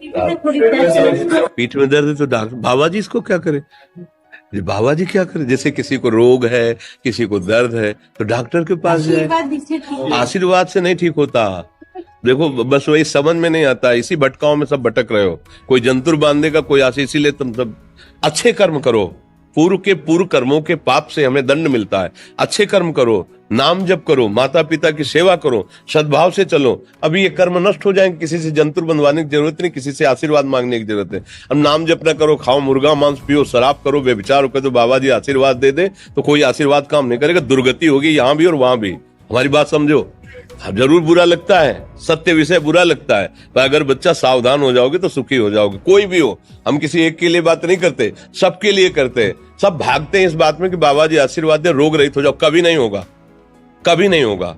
पीठ में दर्द है तो डॉक्टर बाबा जी इसको क्या करे, बाबा जी क्या करे। जैसे किसी को रोग है, किसी को दर्द है तो डॉक्टर के पास जाए। आशीर्वाद से नहीं ठीक होता। देखो बस वही समझ में नहीं आता, इसी भटकाओं में सब भटक रहे हो। कोई जंतुर बांधेगा, कोई आशीष, इसीलिए तुम सब अच्छे कर्म करो। पूर्व के पूर्व कर्मों के पाप से हमें दंड मिलता है। अच्छे कर्म करो, नाम जप करो, माता पिता की सेवा करो, सद्भाव से चलो। अभी ये कर्म नष्ट हो जाएंगे, किसी से जंतुर बंधवाने की जरूरत नहीं, किसी से आशीर्वाद मांगने की जरूरत है। अब नाम जप ना करो, खाओ मुर्गा मांस, पियो शराब, करो व्यभिचार करो, तो बाबा जी आशीर्वाद दे दे तो कोई आशीर्वाद काम नहीं करेगा। दुर्गति होगी यहाँ भी और वहां भी। हमारी बात समझो। जरूर बुरा लगता है, सत्य विषय बुरा लगता है, पर अगर बच्चा सावधान हो जाओगे तो सुखी हो जाओगे। कोई भी हो, हम किसी एक के लिए बात नहीं करते, सबके लिए करते हैं। सब भागते हैं इस बात में कि बाबा जी आशीर्वाद दे, रोग रहित हो जाओ। कभी नहीं होगा, कभी नहीं होगा।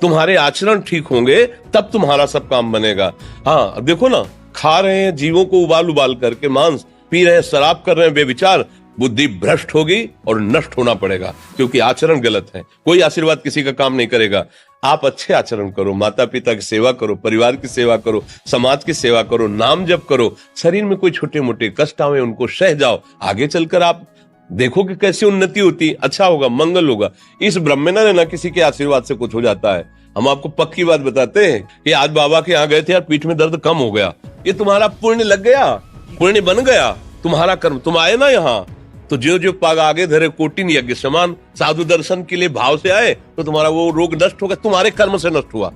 तुम्हारे आचरण ठीक होंगे तब तुम्हारा सब काम बनेगा। हाँ देखो ना, खा रहे हैं जीवों को उबाल उबाल करके मांस, पी रहे हैं शराब, कर रहे हैं बेविचार, बुद्धि भ्रष्ट होगी और नष्ट होना पड़ेगा, क्योंकि आचरण गलत है। कोई आशीर्वाद किसी का काम नहीं करेगा। आप अच्छे आचरण करो, माता पिता की सेवा करो, परिवार की सेवा करो, समाज की सेवा करो, नाम जप करो। शरीर में कोई छोटे मोटे कष्ट आवे उनको सह जाओ। आगे चलकर आप देखो कि कैसी उन्नति होती, अच्छा होगा, मंगल होगा। इस ब्रह्म में ना किसी के आशीर्वाद से कुछ हो जाता है। हम आपको पक्की बात बताते हैं कि आज बाबा के यहाँ गए थे यार, पीठ में दर्द कम हो गया। ये तुम्हारा पुण्य लग गया, पुण्य बन गया, तुम्हारा कर्म। तुम आए ना यहाँ तो जो जो पाग आगे धरे कोटिन यज्ञ समान, साधु दर्शन के लिए भाव से आए तो तुम्हारा वो रोग नष्ट होगा। तुम्हारे कर्म से नष्ट हुआ,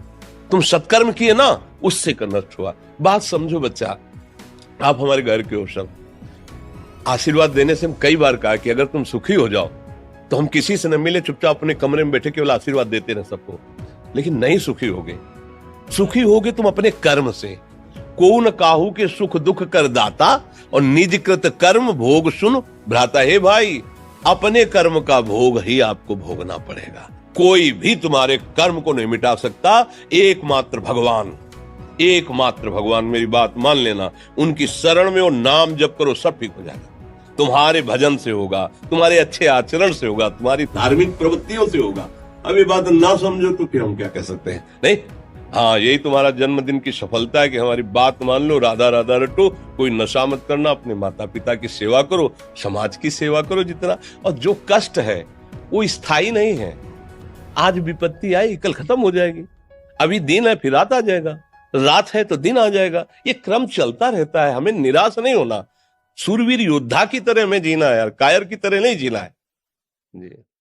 तुम सत्कर्म किए ना, उससे कर नष्ट हुआ। बात समझो बच्चा, आप हमारे घर के हो सब। आशीर्वाद देने से हम कई बार कहा कि अगर तुम सुखी हो जाओ तो हम किसी से न मिले, चुपचाप अपने कमरे में बैठे केवल आशीर्वाद देते रहे सबको। लेकिन नहीं सुखी होगे, सुखी होगे तुम अपने कर्म से। को न काहू के सुख दुख कर दाता, और निज कृत कर्म भोग सुन भ्राता। हे भाई, अपने कर्म का भोग ही आपको भोगना पड़ेगा। कोई भी तुम्हारे कर्म को नहीं मिटा सकता, एकमात्र भगवान, एकमात्र भगवान। मेरी बात मान लेना, उनकी शरण में और नाम जप करो, सब ठीक हो जाएगा। तुम्हारे भजन से होगा, तुम्हारे अच्छे आचरण से होगा, तुम्हारी धार्मिक प्रवृत्तियों से होगा। अब ये बात ना समझो तो फिर हम क्या कह सकते हैं। नहीं, हाँ यही तुम्हारा जन्मदिन की सफलता है कि हमारी बात मान लो, राधा राधा रटो, कोई नशा मत करना, अपने माता पिता की सेवा करो, समाज की सेवा करो जितना। और जो कष्ट है वो स्थायी नहीं है। आज विपत्ति आई, कल खत्म हो जाएगी। अभी दिन है, फिर रात आ जाएगा, रात है तो दिन आ जाएगा। ये क्रम चलता रहता है। हमें निराश नहीं होना, सूरवीर योद्धा की तरह हमें जीना है यार, कायर की तरह नहीं जीना है जी।